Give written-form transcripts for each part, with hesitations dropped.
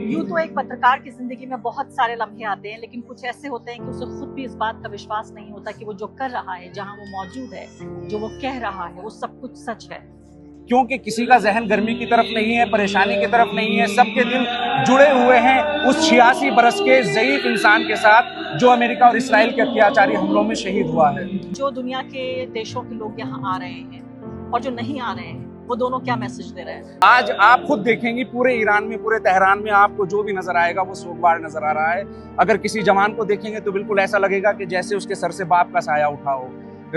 यूँ तो एक पत्रकार की जिंदगी में बहुत सारे लम्हे आते हैं, लेकिन कुछ ऐसे होते हैं कि उसे खुद भी इस बात का विश्वास नहीं होता कि वो जो कर रहा है, जहाँ वो मौजूद है, जो वो कह रहा है, वो सब कुछ सच है। क्योंकि किसी का जहन गर्मी की तरफ नहीं है, परेशानी की तरफ नहीं है, सबके दिल जुड़े हुए हैं उस 86 बरस के ज़ईफ इंसान के साथ जो अमेरिका और इसराइल के अत्याचारी हमलों में शहीद हुआ है। जो दुनिया के देशों के लोग यहाँ आ रहे हैं और जो नहीं आ रहे हैं, वो दोनों क्या मैसेज दे रहे हैं? आज आप खुद देखेंगे पूरे ईरान में, पूरे तेहरान में आपको जो भी नजर आएगा वो सोगवार नजर आ रहा है। अगर किसी जवान को देखेंगे तो बिल्कुल ऐसा लगेगा कि जैसे उसके सर से बाप का साया उठा हो।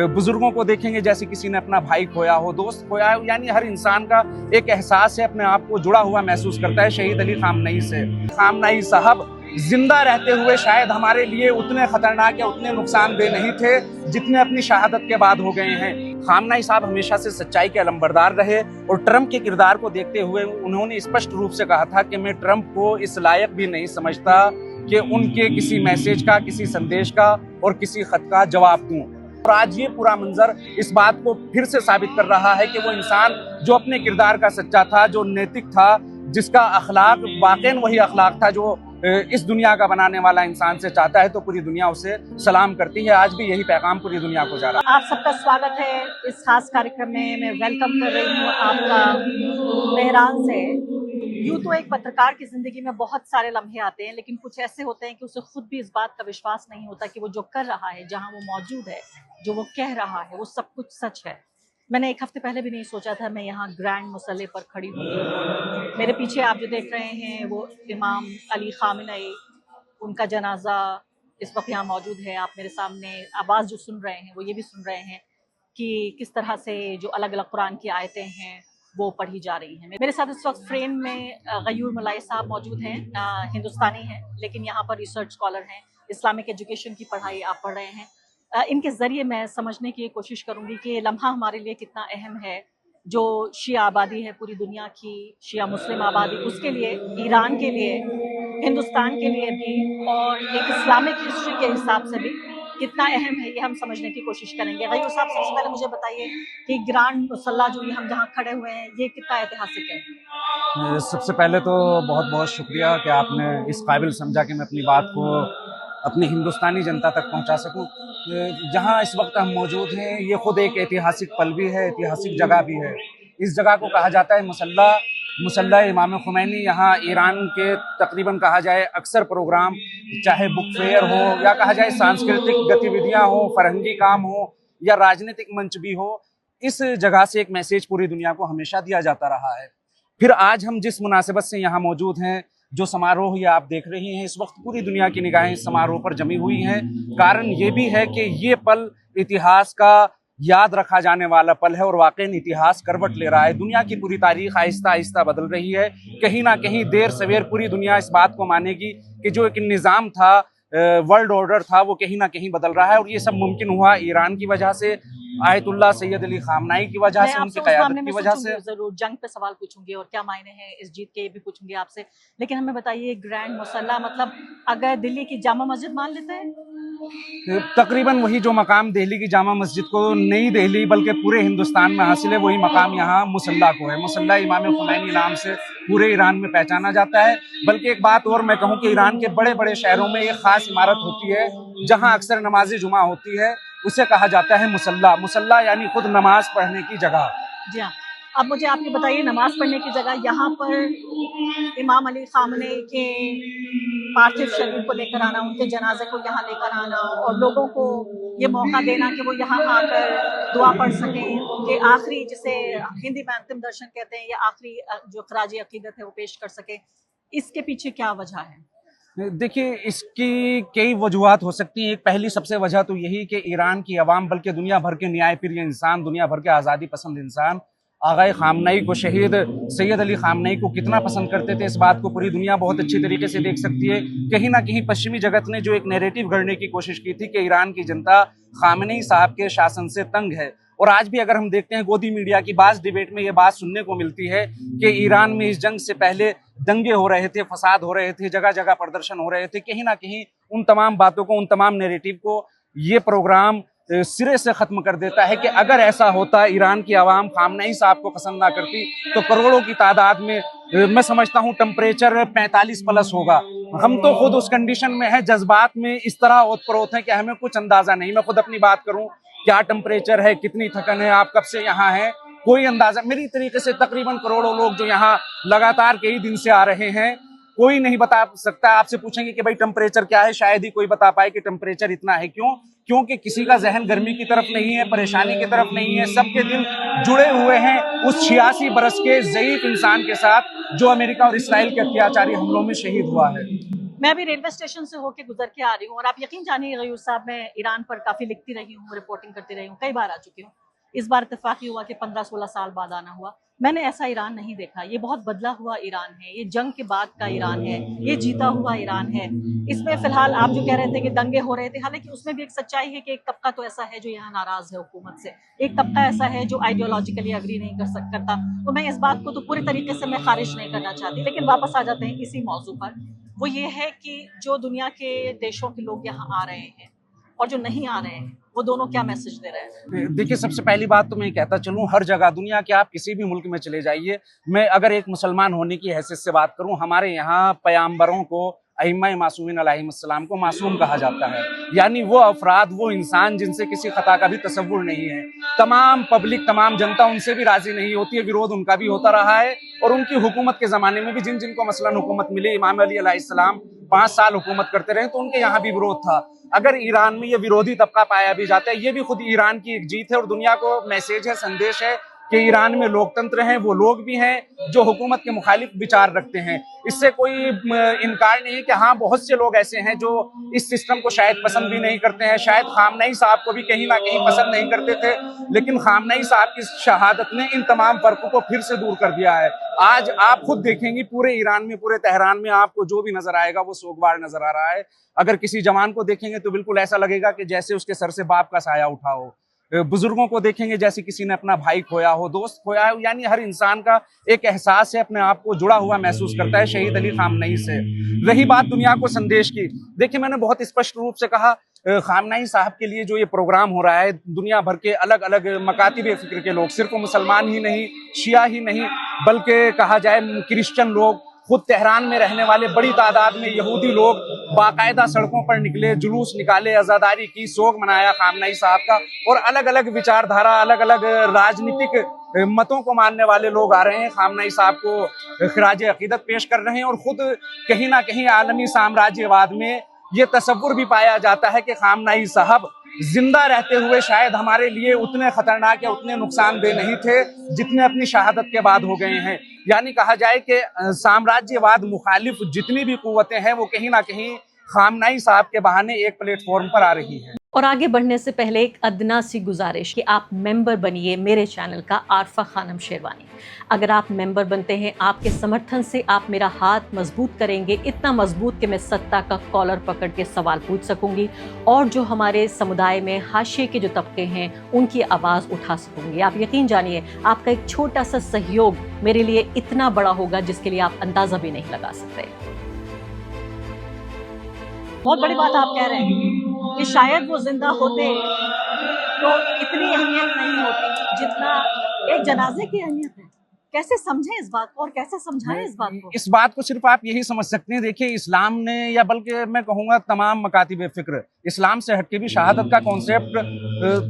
बुजुर्गों को देखेंगे जैसे किसी ने अपना भाई खोया हो, दोस्त खोया हो। यानी हर इंसान का एक एहसास है, अपने आप को जुड़ा हुआ महसूस करता है शहीद अली खामनेई से। खामनेई साहब जिंदा रहते हुए शायद हमारे लिए उतने खतरनाक या उतने नुकसानदेह नहीं थे जितने अपनी शहादत के बाद हो गए हैं। खामनेई साहब हमेशा से सच्चाई के अलंबरदार रहे और ट्रंप के किरदार को देखते हुए उन्होंने स्पष्ट रूप से कहा था कि मैं ट्रंप को इस लायक भी नहीं समझता कि उनके किसी मैसेज का, किसी संदेश का और किसी खत का जवाब दूं। और आज ये पूरा मंजर इस बात को फिर से साबित कर रहा है कि वो इंसान जो अपने किरदार का सच्चा था, जो नैतिक था, जिसका अखलाक वाकई वही अखलाक था जो इस दुनिया का बनाने वाला इंसान से चाहता है, तो पूरी दुनिया उसे सलाम करती है। आज भी यही पैगाम पूरी दुनिया को जा रहा है। आप सबका स्वागत है इस खास कार्यक्रम में। मैं वेलकम कर रही हूँ आपका तेहरान से। यूँ तो एक पत्रकार की जिंदगी में बहुत सारे लम्हे आते हैं, लेकिन कुछ ऐसे होते हैं कि उसे खुद भी इस बात का विश्वास नहीं होता कि वो जो कर रहा है, जहाँ वो मौजूद है, जो वो कह रहा है, वो सब कुछ सच है। मैंने एक हफ्ते पहले भी नहीं सोचा था मैं यहाँ ग्रैंड मुसल्ले पर खड़ी हूँ। मेरे पीछे आप जो देख रहे हैं वो इमाम अली खामेनेई, उनका जनाजा इस वक्त यहाँ मौजूद है। आप मेरे सामने आवाज़ जो सुन रहे हैं वो ये भी सुन रहे हैं कि किस तरह से जो अलग अलग कुरान की आयतें हैं वो पढ़ी जा रही हैं। मेरे साथ इस वक्त फ्रेम में गयूर मलाई साहब मौजूद हैं, हिंदुस्तानी हैं लेकिन यहाँ पर रिसर्च स्कॉलर हैं, इस्लामिक एजुकेशन की पढ़ाई आप पढ़ रहे हैं। इनके ज़रिए मैं समझने की कोशिश करूँगी कि ये लम्हा हमारे लिए कितना अहम है। जो शिया आबादी है पूरी दुनिया की, शिया मुस्लिम आबादी, उसके लिए, ईरान के लिए, हिंदुस्तान के लिए भी, और एक इस्लामिक हिस्ट्री के हिसाब से भी कितना अहम है, ये हम समझने की कोशिश करेंगे। गयूर साहब, सबसे पहले मुझे बताइए कि ग्रांड मुसल्ला जो ये हम जहाँ खड़े हुए हैं, ये कितना ऐतिहासिक है? सबसे पहले तो बहुत बहुत शुक्रिया कि आपने इस काबिल समझा कि मैं अपनी बात को अपनी हिंदुस्तानी जनता तक पहुंचा सकूं। जहां इस वक्त हम मौजूद हैं ये खुद एक ऐतिहासिक पल भी है, ऐतिहासिक जगह भी है। इस जगह को कहा जाता है मुसल्ला, मुसल्ला इमाम खुमैनी। यहाँ ईरान के तकरीबन कहा जाए अक्सर प्रोग्राम, चाहे बुक फेयर हो या कहा जाए सांस्कृतिक गतिविधियां हो, फरहंगी काम हो या राजनीतिक मंच भी हो, इस जगह से एक मैसेज पूरी दुनिया को हमेशा दिया जाता रहा है। फिर आज हम जिस मुनासिबत से यहाँ मौजूद हैं, जो समारोह ये आप देख रही हैं, इस वक्त पूरी दुनिया की निगाहें इस समारोह पर जमी हुई हैं। कारण ये भी है कि ये पल इतिहास का याद रखा जाने वाला पल है और वाकई इतिहास करवट ले रहा है। दुनिया की पूरी तारीख आहिस्ता आहिस्ता बदल रही है। कहीं ना कहीं देर सवेर पूरी दुनिया इस बात को मानेगी कि जो एक निज़ाम था, वर्ल्ड ऑर्डर था, वो कहीं ना कहीं बदल रहा है। और ये सब मुमकिन हुआ ईरान की वजह से, आयतुल्लाह सैयद अली खामनेई की वजह से, उनकी क़यादत की वजह से। जरूर जंग पे सवाल पूछूंगी और क्या मायने हैं इस जीत के, ये भी पूछूंगी आपसे। लेकिन हमें बताइए, ग्रैंड मुसल्ला मतलब अगर दिल्ली की जामा मस्जिद मान लेते हैं? तकरीबन वही जो मकाम दिल्ली की जामा मस्जिद को नई दिल्ली बल्कि पूरे हिंदुस्तान में हासिल है, वही मकाम यहाँ मुसल्ला को है। मुसल्ला इमाम खुमैनी नाम से पूरे ईरान में पहचाना जाता है। बल्कि एक बात और मैं कहूँ कि ईरान के बड़े बड़े शहरों में एक खास इमारत होती है जहाँ अक्सर नमाज जुमा होती है, उसे कहा जाता है मुसल्ला। मुसल्ला यानी खुद नमाज पढ़ने की जगह। जी हाँ। अब मुझे आप ये बताइए, नमाज पढ़ने की जगह, यहाँ पर इमाम अली खामनेई के पार्थिव शरीर को लेकर आना, उनके जनाजे को यहाँ लेकर आना और लोगों को ये मौका देना कि वो यहाँ आकर दुआ पढ़ सकें, उनके आखिरी, जिसे हिंदी में अंतिम दर्शन कहते हैं, ये आखिरी जो खराजी अकीदत है वो पेश कर सके, इसके पीछे क्या वजह है? देखिए, इसकी कई वजूहात हो सकती हैं। एक पहली सबसे वजह तो यही कि ईरान की आवाम, बल्कि दुनिया भर के न्यायप्रिय इंसान, दुनिया भर के आज़ादी पसंद इंसान आग़ाए खामनेई को, शहीद सैयद अली खामनेई को कितना पसंद करते थे, इस बात को पूरी दुनिया बहुत अच्छी तरीके से देख सकती है। कहीं ना कहीं पश्चिमी जगत ने जो एक नैरेटिव गढ़ने की कोशिश की थी कि ईरान की जनता खामनेई साहब के शासन से तंग है। और आज भी अगर हम देखते हैं गोदी मीडिया की बाज़ डिबेट में ये बात सुनने को मिलती है कि ईरान में इस जंग से पहले दंगे हो रहे थे, फसाद हो रहे थे, जगह जगह प्रदर्शन हो रहे थे। कहीं ना कहीं उन तमाम बातों को, उन तमाम नैरेटिव को ये प्रोग्राम सिरे से खत्म कर देता है कि अगर ऐसा होता, ईरान की आवाम खामनेई साहब को पसंद ना करती, तो करोड़ों की तादाद में मैं समझता हूँ टेम्परेचर 45 प्लस होगा। हम तो खुद उस कंडीशन में है, जज्बात में इस तरह ओत-प्रोत हैं कि हमें कुछ अंदाजा नहीं। मैं खुद अपनी बात करूं, क्या टेम्परेचर है, कितनी थकन है, आप कब से यहाँ हैं, कोई अंदाजा मेरी तरीके से तकरीबन करोड़ों लोग जो यहाँ लगातार कई दिन से आ रहे हैं, कोई नहीं बता सकता। आपसे पूछेंगे कि भाई टेम्परेचर क्या है, शायद ही कोई बता पाए कि टेम्परेचर इतना है। क्यों? क्योंकि किसी का जहन गर्मी की तरफ नहीं है, परेशानी की तरफ नहीं है, सबके दिल जुड़े हुए हैं उस 86 बरस के ज़ईफ इंसान के साथ जो अमेरिका और इसराइल के अत्याचारी हमलों में शहीद हुआ है। मैं अभी रेलवे स्टेशन से होके गुजर के आ रही हूँ और आप यकीन जानिए गयूर साहब, मैं ईरान पर काफ़ी लिखती रही हूँ, रिपोर्टिंग करती रही हूँ, कई बार आ चुकी हूँ। इस बार इत्तेफाक हुआ कि 15-16 साल बाद आना हुआ। मैंने ऐसा ईरान नहीं देखा। ये बहुत बदला हुआ ईरान है, ये जंग के बाद का ईरान है, ये जीता हुआ ईरान है। इसमें फिलहाल आप जो कह रहे थे कि दंगे हो रहे थे, हालांकि उसमें भी एक सच्चाई है कि एक तबका तो ऐसा है जो यहाँ नाराज है हुकूमत से, एक तबका ऐसा है जो आइडियोलॉजिकली अग्री नहीं करता। तो मैं इस बात को तो पूरी तरीके से मैं खारिज नहीं करना चाहती, लेकिन वापस आ जाते हैं इसी मौजू पर। वो ये है कि जो दुनिया के देशों के लोग यहाँ आ रहे हैं और जो नहीं आ रहे हैं, वो दोनों क्या मैसेज दे रहे हैं? देखिए, सबसे पहली बात तो मैं कहता चलूं, हर जगह दुनिया के आप किसी भी मुल्क में चले जाइए, मैं अगर एक मुसलमान होने की हैसियत से बात करूं, हमारे यहाँ पैगंबरों को, अइम्मा मासूमीन अलैहिमुस्सलाम को मासूम कहा जाता है। यानी वो अफराद, वो इंसान जिनसे किसी खता का भी तसव्वुर नहीं है। तमाम पब्लिक, तमाम जनता उनसे भी राजी नहीं होती है, विरोध उनका भी होता रहा है। और उनकी हुकूमत के ज़माने में भी जिनको मसलन हुकूमत मिली, इमाम अली अलैहिस्सलाम 5 साल हुकूमत करते रहे, तो उनके यहाँ भी विरोध था। अगर ईरान में ये विरोधी तबका पाया भी जाता है, ये भी खुद ईरान की एक जीत है और दुनिया को मैसेज है, संदेश है कि ईरान में लोकतंत्र है, वो लोग भी हैं जो हुकूमत के मुखालिफ विचार रखते हैं। इससे कोई इनकार नहीं है कि हाँ, बहुत से लोग ऐसे हैं जो इस सिस्टम को शायद पसंद भी नहीं करते हैं, शायद खामनेई साहब को भी कहीं ना कहीं पसंद नहीं करते थे, लेकिन खामनेई साहब की शहादत ने इन तमाम फर्कों को फिर से दूर कर दिया है। आज आप खुद देखेंगे पूरे ईरान में, पूरे तेहरान में आपको जो भी नजर आएगा वो सोगवार नजर आ रहा है। अगर किसी जवान को देखेंगे तो बिल्कुल ऐसा लगेगा कि जैसे उसके सर से बाप का साया उठा हो। बुजुर्गों को देखेंगे जैसे किसी ने अपना भाई खोया हो, दोस्त खोया हो। यानी हर इंसान का एक एहसास है, अपने आप को जुड़ा हुआ महसूस करता है शहीद अली खामनेई से। रही बात दुनिया को संदेश की, देखिए मैंने बहुत स्पष्ट रूप से कहा, खामनेई साहब के लिए जो ये प्रोग्राम हो रहा है, दुनिया भर के अलग अलग मकातिब फिक्र के लोग, सिर्फ मुसलमान ही नहीं, शिया ही नहीं, बल्कि कहा जाए क्रिश्चियन लोग, खुद तेहरान में रहने वाले बड़ी तादाद में यहूदी लोग बाकायदा सड़कों पर निकले, जुलूस निकाले, आज़ादारी की, सोग मनाया खामनेई साहब का। और अलग अलग विचारधारा, अलग अलग राजनीतिक मतों को मानने वाले लोग आ रहे हैं, खामनेई साहब को खिराज अकीदत पेश कर रहे हैं। और खुद कहीं ना कहीं आलमी साम्राज्यवाद में ये तसव्वुर भी पाया जाता है कि खामनेई साहब जिंदा रहते हुए शायद हमारे लिए उतने खतरनाक या उतने नुकसानदेह नहीं थे जितने अपनी शहादत के बाद हो गए हैं। यानी कहा जाए कि साम्राज्यवाद मुखालिफ जितनी भी कुव्वतें हैं वो कहीं ना कहीं खामनेई साहब के बहाने एक प्लेटफॉर्म पर आ रही हैं। और आगे बढ़ने से पहले एक अदना सी गुजारिश कि आप मेंबर बनिए मेरे चैनल का आरफा खानम शेरवानी। अगर आप मेंबर बनते हैं, आपके समर्थन से आप मेरा हाथ मजबूत करेंगे, इतना मजबूत कि मैं सत्ता का कॉलर पकड़ के सवाल पूछ सकूंगी और जो हमारे समुदाय में हाशिए के जो तबके हैं उनकी आवाज़ उठा सकूंगी। आप यकीन जानिए, आपका एक छोटा सा सहयोग मेरे लिए इतना बड़ा होगा जिसके लिए आप अंदाज़ा भी नहीं लगा सकते। बहुत बड़ी बात आप कह रहे हैं कि शायद वो जिंदा होते तो इतनी अहमियत नहीं होती जितना एक जनाजे की अहमियत है। कैसे समझें इस बात को और कैसे समझाएं इस बात को? इस बात को सिर्फ आप यही समझ सकते हैं, देखिए इस्लाम ने, या बल्कि मैं कहूँगा तमाम मकातिब फिक्र, इस्लाम से हटके भी शहादत का कॉन्सेप्ट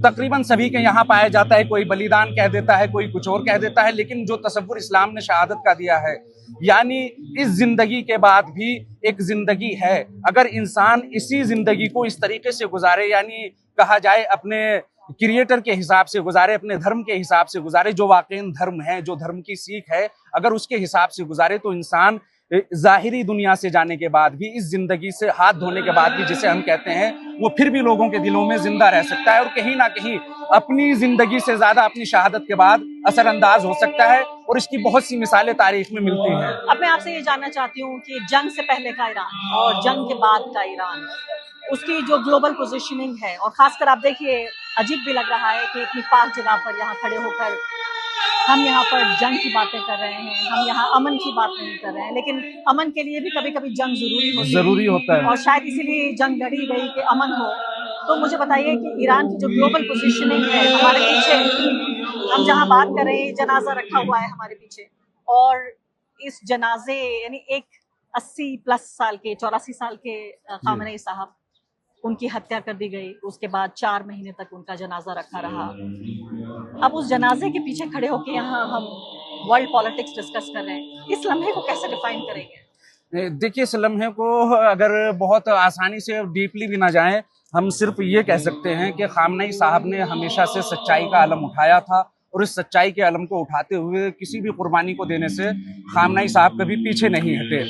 तकरीबन सभी के यहाँ पाया जाता है। कोई बलिदान कह देता है, कोई कुछ और कह देता है, लेकिन जो तसव्वुर इस्लाम ने शहादत का दिया है, यानी इस जिंदगी के बाद भी एक जिंदगी है। अगर इंसान इसी जिंदगी को इस तरीके से गुजारे, यानी कहा जाए अपने क्रिएटर के हिसाब से गुजारे, अपने धर्म के हिसाब से गुजारे, जो वाकई धर्म है, जो धर्म की सीख है, अगर उसके हिसाब से गुजारे तो इंसान जाहिरी दुनिया से जाने के बाद भी, इस जिंदगी से हाथ धोने के बाद भी, जिसे हम कहते हैं, वो फिर भी लोगों के दिलों में जिंदा रह सकता है और कहीं ना कहीं अपनी जिंदगी से ज्यादा अपनी शहादत के बाद असरअंदाज हो सकता है। और इसकी बहुत सी मिसालें तारीख में मिलती हैं। अब मैं आपसे ये जानना चाहती हूँ कि जंग से पहले का ईरान और जंग के बाद का ईरान, उसकी जो ग्लोबल पोजीशनिंग है, और खासकर आप देखिए अजीब भी लग रहा है कि इतनी पाक जगह पर यहाँ खड़े होकर हम यहाँ पर जंग की बातें कर रहे हैं, हम यहाँ अमन की बात नहीं कर रहे हैं, लेकिन अमन के लिए भी कभी कभी जंग जरूरी होता है और शायद इसीलिए जंग लड़ी गई कि अमन हो। तो मुझे बताइए कि ईरान की जो ग्लोबल पोजीशनिंग है हमारे पीछे, हम जहाँ बात कर रहे हैं, जनाजा रखा हुआ है हमारे पीछे, और इस जनाजे यानी एक 80+ साल के 84 साल के खामनेई साहब, उनकी हत्या कर दी गई, उसके बाद 4 महीने तक उनका जनाजा रखा रहा। अब उस जनाजे के पीछे खड़े होकर यहाँ हम वर्ल्ड पॉलिटिक्स डिस्कस कर रहे हैं, इस लम्हे को कैसे डिफाइन करेंगे? देखिए, इस लम्हे को अगर बहुत आसानी से डीपली भी ना जाएं, हम सिर्फ ये कह सकते हैं कि खामनेई साहब ने हमेशा से सच्चाई का अलम उठाया था और इस सच्चाई के अलम को उठाते हुए किसी भी कुर्बानी को देने से खामनेई साहब कभी पीछे नहीं हटे।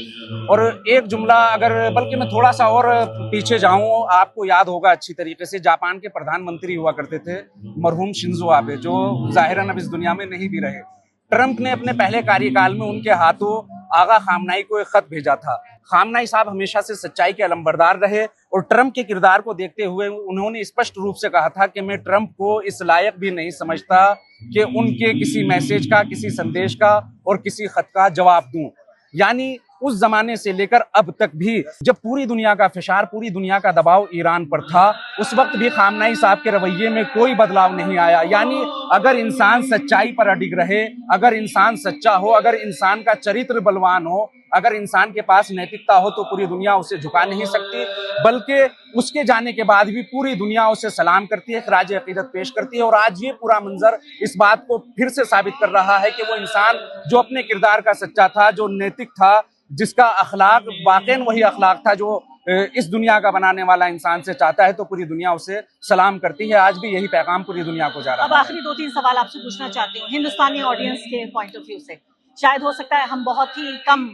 और एक जुमला, अगर बल्कि मैं थोड़ा सा और पीछे जाऊं, आपको याद होगा अच्छी तरीके से जापान के प्रधानमंत्री हुआ करते थे मरहूम शिंजो आबे, जो जाहिरन अब इस दुनिया में नहीं भी रहे। ट्रंप ने अपने पहले कार्यकाल में उनके हाथों आगा खामनाई को एक खत भेजा था। खामनाई साहब हमेशा से सच्चाई के अलंबरदार रहे और ट्रंप के किरदार को देखते हुए उन्होंने स्पष्ट रूप से कहा था कि मैं ट्रंप को इस लायक भी नहीं समझता कि उनके किसी मैसेज का, किसी संदेश का और किसी खत का जवाब दूं। यानी उस जमाने से लेकर अब तक भी जब पूरी दुनिया का फिशार, पूरी दुनिया का दबाव ईरान पर था, उस वक्त भी खामनेई साहब के रवैये में कोई बदलाव नहीं आया। यानी अगर इंसान सच्चाई पर अडिग रहे, अगर इंसान सच्चा हो, अगर इंसान का चरित्र बलवान हो, अगर इंसान के पास नैतिकता हो, तो पूरी दुनिया उसे झुका नहीं सकती, बल्कि उसके जाने के बाद भी पूरी दुनिया उसे सलाम करती है, खराज अकीदत पेश करती है। और आज ये पूरा मंजर इस बात को फिर से साबित कर रहा है कि वो इंसान जो अपने किरदार का सच्चा था, जो नैतिक था, जिसका अखलाक वाकई वही अखलाक था जो इस दुनिया का बनाने वाला इंसान से चाहता है, तो पूरी दुनिया उसे सलाम करती है। आज भी यही पैगाम पूरी दुनिया को जा रहा है। अब आखिरी 2-3 सवाल आपसे पूछना चाहती हूँ हिंदुस्तानी ऑडियंस के पॉइंट ऑफ व्यू से। शायद हो सकता है हम बहुत ही कम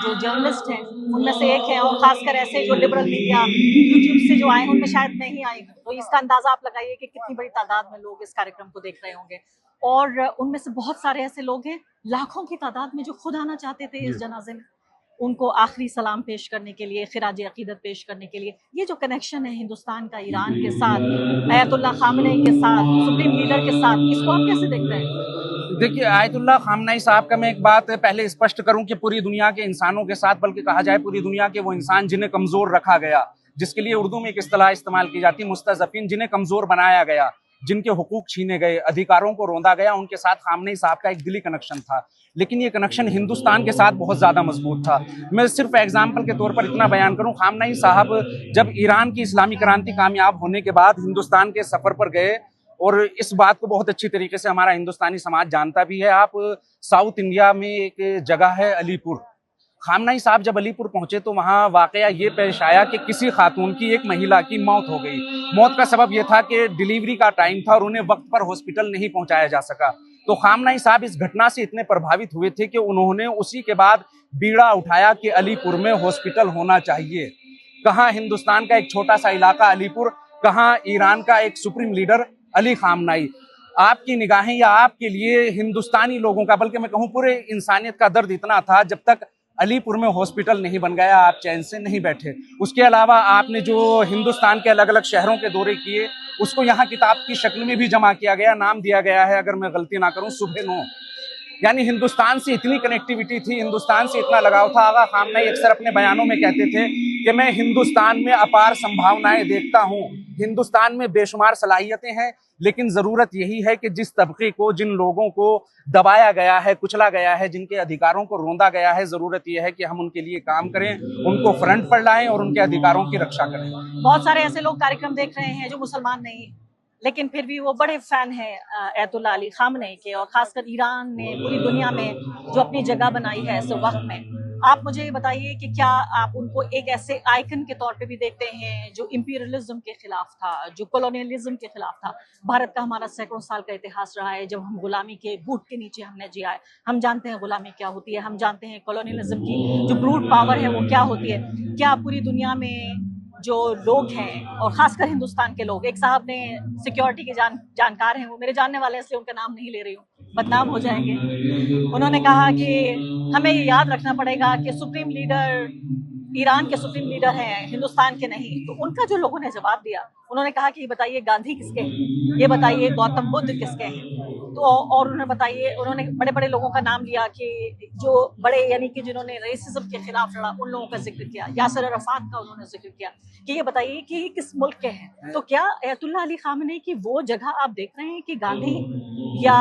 जो जर्नलिस्ट हैं उनमें से एक हैं, और खासकर ऐसे जो लिबरल मीडिया यूट्यूब से जो आए उनमें शायद नहीं आए, तो इसका अंदाजा आप लगाइए कि कितनी बड़ी तादाद में लोग इस कार्यक्रम को देख रहे होंगे। और उनमें से बहुत सारे ऐसे लोग हैं, लाखों की तादाद में, जो खुद आना चाहते थे इस जनाजे में, उनको आखिरी सलाम पेश करने के लिए, खिराज अकीदत पेश करने के लिए। ये जो कनेक्शन है हिंदुस्तान का ईरान के साथ, अयतुल्लाह खामनेई के साथ, सुप्रीम लीडर के साथ, इसको आप कैसे देखते हैं? देखिए, आयतुल्लाह खामनेई साहब का मैं एक बात पहले स्पष्ट करूं कि पूरी दुनिया के इंसानों के साथ, बल्कि कहा जाए पूरी दुनिया के वो इंसान जिन्हें कमजोर रखा गया, जिसके लिए उर्दू में एक इस्तिलाह इस्तेमाल की जाती है मुस्तज़फ़ीन, जिन्हें कमजोर बनाया गया, जिनके हुकूक छीने गए, अधिकारों को रोंदा गया, उनके साथ खामनेई साहब का एक दिली कनेक्शन था। लेकिन ये कनेक्शन हिंदुस्तान के साथ बहुत ज्यादा मजबूत था। मैं सिर्फ एग्जाम्पल के तौर पर इतना बयान करूं, खामनेई साहब जब ईरान की इस्लामी क्रांति कामयाब होने के बाद हिंदुस्तान के सफर पर गए, और इस बात को बहुत अच्छी तरीके से हमारा हिंदुस्तानी समाज जानता भी है। आप साउथ इंडिया में एक जगह है अलीपुर, खामनेई साहब जब अलीपुर पहुंचे तो वहां वाकया ये पेश आया कि किसी खातून की, एक महिला की मौत हो गई। मौत का सबब यह था कि डिलीवरी का टाइम था और उन्हें वक्त पर हॉस्पिटल नहीं पहुंचाया जा सका। तो खामनेई साहब इस घटना से इतने प्रभावित हुए थे कि उन्होंने उसी के बाद बीड़ा उठाया कि अलीपुर में हॉस्पिटल होना चाहिए। कहाँ हिंदुस्तान का एक छोटा सा इलाका अलीपुर, कहाँ ईरान का एक सुप्रीम लीडर अली खामनेई। आपकी निगाहें या आपके लिए हिंदुस्तानी लोगों का, बल्कि मैं कहूँ पूरे इंसानियत का दर्द इतना था, जब तक अलीपुर में हॉस्पिटल नहीं बन गया आप चैन से नहीं बैठे। उसके अलावा आपने जो हिंदुस्तान के अलग अलग शहरों के दौरे किए, उसको यहाँ किताब की शक्ल में भी जमा किया गया, नाम दिया गया है, अगर मैं गलती ना करूँ, सुबह 9। यानी हिंदुस्तान से इतनी कनेक्टिविटी थी, हिंदुस्तान से इतना लगाव था। आगा खामनेई अक्सर अपने बयानों में कहते थे कि मैं हिंदुस्तान में अपार संभावनाएं देखता हूँ, हिंदुस्तान में बेशुमार सलाहियतें हैं, लेकिन जरूरत यही है कि जिस तबके को, जिन लोगों को दबाया गया है, कुचला गया है, जिनके अधिकारों को रोंदा गया है, जरूरत यह है कि हम उनके लिए काम करें, उनको फ्रंट पर लाएं और उनके अधिकारों की रक्षा करें। बहुत सारे ऐसे लोग कार्यक्रम देख रहे हैं जो मुसलमान नहीं, लेकिन फिर भी वो बड़े फैन हैं अयतुल्लाह अली खामनेई के, और खासकर ईरान ने पूरी दुनिया में जो अपनी जगह बनाई है ऐसे वक्त में। आप मुझे ये बताइए कि क्या आप उनको एक ऐसे आइकन के तौर पे भी देखते हैं जो इंपीरियलिज्म के खिलाफ था, जो कॉलोनियलिज्म के खिलाफ था? भारत का हमारा सैकड़ों साल का इतिहास रहा है, जब हम गुलामी के बूट के नीचे हमने जिया है। हम जानते हैं गुलामी क्या होती है, हम जानते हैं कॉलोनियलिज्म की जो ब्रूट पावर है वो क्या होती है। क्या पूरी दुनिया में जो लोग हैं, और खासकर हिंदुस्तान के लोग, एक साहब ने सिक्योरिटी के जानकार हैं, वो मेरे जानने वाले, इसलिए उनका नाम नहीं ले रही हूँ, बदनाम हो जाएंगे, उन्होंने कहा कि हमें ये याद रखना पड़ेगा कि सुप्रीम लीडर ईरान के सुप्रीम लीडर हैं, हिंदुस्तान के नहीं। तो उनका जो लोगों ने जवाब दिया, उन्होंने कहा कि ये बताइए गांधी किसके हैं, ये बताइए गौतम बुद्ध किसके हैं। तो और उन्होंने बड़े बड़े लोगों का नाम लिया कि जो बड़े, यानी कि जिन्होंने रेसिज्म के खिलाफ लड़ा, उन लोगों का जिक्र किया। यासिर अराफात का उन्होंने जिक्र किया कि ये बताइए कि ये किस मुल्क के हैं। तो क्या अयतुल्लाह अली खामनेई की वो जगह आप देख रहे हैं कि गांधी या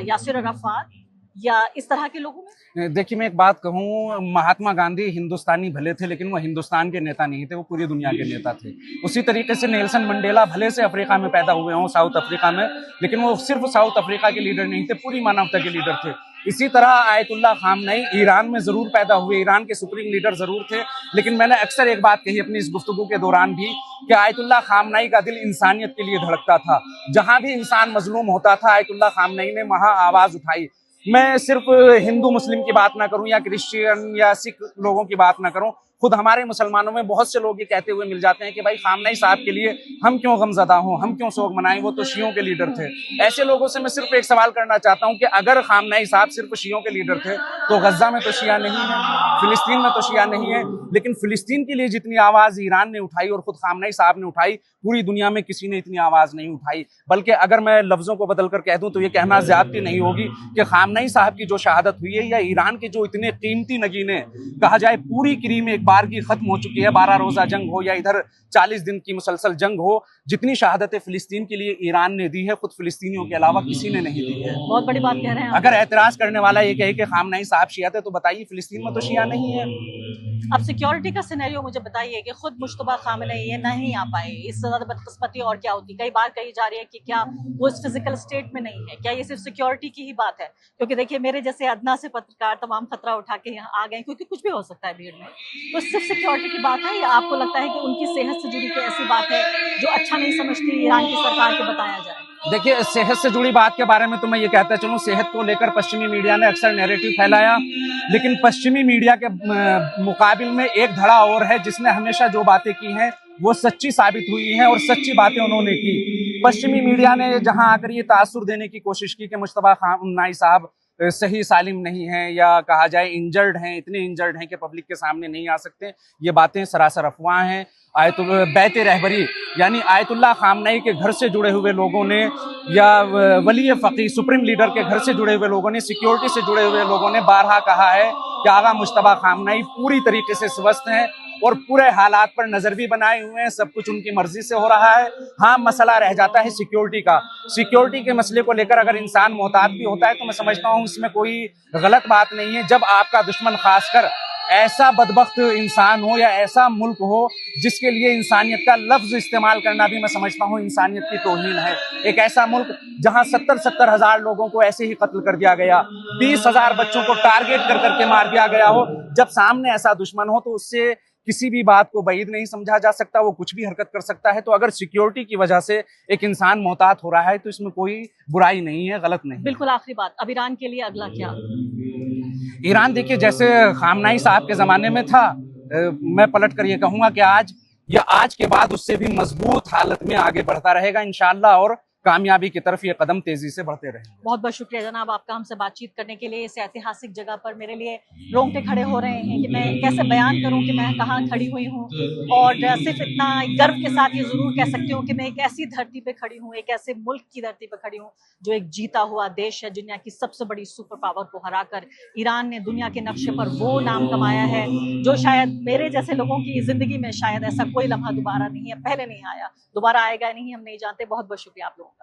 यासिर अराफात या इस तरह के लोगों में? देखिए, मैं एक बात कहूँ, महात्मा गांधी हिंदुस्तानी भले थे, लेकिन वो हिंदुस्तान के नेता नहीं थे, वो पूरी दुनिया के नेता थे। उसी तरीके से नेल्सन मंडेला भले से अफ्रीका में पैदा हुए हों, साउथ अफ्रीका में, लेकिन वो सिर्फ साउथ अफ्रीका के लीडर नहीं थे, पूरी मानवता के लीडर थे। इसी तरह आयतुल्ला खामनई ईरान में जरूर पैदा हुए, ईरान के सुप्रीम लीडर जरूर थे, लेकिन मैंने अक्सर एक बात कही अपनी इस गुफ्तगू के दौरान भी कि आयतुल्ला खामनई का दिल इंसानियत के लिए धड़कता था। जहां भी इंसान मजलूम होता था, आयतुल्ला खामनई ने वहां आवाज उठाई। मैं सिर्फ हिंदू मुस्लिम की बात ना करूं या क्रिश्चियन या सिख लोगों की बात ना करूं, खुद हमारे मुसलमानों में बहुत से लोग ये कहते हुए मिल जाते हैं कि भाई खामनई साहब के लिए हम क्यों गमज़दा हों, हम क्यों शोक मनाएं, वो तो शियों के लीडर थे। ऐसे लोगों से मैं सिर्फ एक सवाल करना चाहता हूं कि अगर खामनई साहब सिर्फ शियों के लीडर थे तो गजा में तो शिया नहीं है, फिलिस्तीन में तो शिया नहीं है, लेकिन फिलिस्तीन के लिए जितनी आवाज़ ईरान ने उठाई और खुद खामनई साहब ने उठाई, पूरी दुनिया में किसी ने इतनी आवाज़ नहीं उठाई। बल्कि अगर मैं लफ्ज़ों को बदल कर कह दूं तो ये कहना ज्यादती नहीं होगी कि खामनई साहब की जो शहादत हुई है या ईरान के जो इतने कीमती नगीने, कहा जाए पूरी क्रीम एक बार की खत्म हो चुकी है, 12 रोजा जंग हो या इधर 40 दिन की मुसलसल जंग हो, जितनी शहादतें फिलिस्तीन के लिए ईरान ने दी है, खुद फिलिस्तीनियों के अलावा किसी ने नहीं दी है। बहुत बड़ी बात कह रहे हैं। अगर एतराज करने वाला ये कहे कि खामनई साहब शिया थे, तो बताइए फिलिस्तीन में तो शिया नहीं है। अब सिक्योरिटी का सिनेरियो मुझे बताइए कि खुद मुश्तबा खामनई ये नहीं आ पाए, इससे ज्यादा बदकिस्मती और क्या होती? कई बार कही जा रही है कि क्या वो इस फिजिकल स्टेट में नहीं है, क्या ये सिर्फ सिक्योरिटी की ही बात है? क्योंकि देखिए, मेरे जैसे अदना से पत्रकार तमाम खतरा उठा के यहाँ आ गए, क्योंकि कुछ भी हो सकता है भीड़ में। तो सिर्फ सिक्योरिटी की बात है या आपको लगता है कि उनकी सेहत से जुड़ी कोई ऐसी बात है जो अच्छा नहीं समझती ईरान की सरकार के बताया जाए? देखिए, सेहत से जुड़ी बात के बारे में तो मैं ये कहता चलूं, सेहत को लेकर पश्चिमी मीडिया ने अक्सर नैरेटिव फैलाया, लेकिन पश्चिमी मीडिया के मुकाबिल में एक धड़ा और है जिसने हमेशा जो बातें की हैं वो सच्ची साबित हुई हैं और सच्ची बातें उन्होंने की। पश्चिमी मीडिया ने जहां आकर ये तासुर देने की कोशिश की कि मुश्तबा खामनई साहब सही सालिम नहीं है या कहा जाए इंजर्ड हैं, इतने इंजर्ड हैं कि पब्लिक के सामने नहीं आ सकते, ये बातें सरासर अफवाह हैं। बैत रहबरी यानी आयतुल्ला खामनई के घर से जुड़े हुए लोगों ने या वली फ़कीह सुप्रीम लीडर के घर से जुड़े हुए लोगों ने, सिक्योरिटी से जुड़े हुए लोगों ने बारहा कहा है कि आगा मुश्तबा खामनई पूरी तरीके से स्वस्थ हैं और पूरे हालात पर नजर भी बनाए हुए हैं, सब कुछ उनकी मर्जी से हो रहा है। हाँ, मसला रह जाता है सिक्योरिटी का। सिक्योरिटी के मसले को लेकर अगर इंसान मोहतात भी होता है तो मैं समझता हूँ इसमें कोई गलत बात नहीं है। जब आपका दुश्मन खासकर ऐसा बदबख्त इंसान हो या ऐसा मुल्क हो जिसके लिए इंसानियत का लफ्ज इस्तेमाल करना भी मैं समझता हूँ इंसानियत की तौहीन है। एक ऐसा मुल्क जहाँ 70-70 हजार लोगों को ऐसे ही कत्ल कर दिया गया, 20,000 बच्चों को टारगेट कर करके मार दिया गया हो, जब सामने ऐसा दुश्मन हो तो उससे किसी भी बात को बईद नहीं समझा जा सकता, वो कुछ भी हरकत कर सकता है। तो अगर सिक्योरिटी की वजह से एक इंसान मोहतात हो रहा है तो इसमें कोई बुराई नहीं है, गलत नहीं। बिल्कुल आखिरी बात, अब ईरान के लिए अगला क्या? ईरान देखिए, जैसे खामनई साहब के जमाने में था, मैं पलट कर ये कहूंगा कि आज या आज के बाद उससे भी मजबूत हालत में आगे बढ़ता रहेगा इंशाअल्लाह और कामयाबी की तरफ ये कदम तेजी से बढ़ते रहेंगे। बहुत बहुत शुक्रिया जनाब आपका हमसे बातचीत करने के लिए। इस ऐतिहासिक जगह पर मेरे लिए रोंगटे खड़े हो रहे हैं कि मैं कैसे बयान करूं कि मैं कहाँ खड़ी हुई हूं, और सिर्फ इतना गर्व के साथ ये जरूर कह सकती हूँ कि मैं एक ऐसी धरती पे खड़ी हूँ, एक ऐसे मुल्क की धरती पे खड़ी हूँ जो एक जीता हुआ देश है। दुनिया की सबसे बड़ी सुपर पावर को हराकर ईरान ने दुनिया के नक्शे पर वो नाम कमाया है जो शायद मेरे जैसे लोगों की जिंदगी में शायद ऐसा कोई लम्हा दोबारा नहीं है, पहले नहीं आया, दोबारा आएगा नहीं, हम नहीं जानते। बहुत बहुत शुक्रिया आप लोगों का।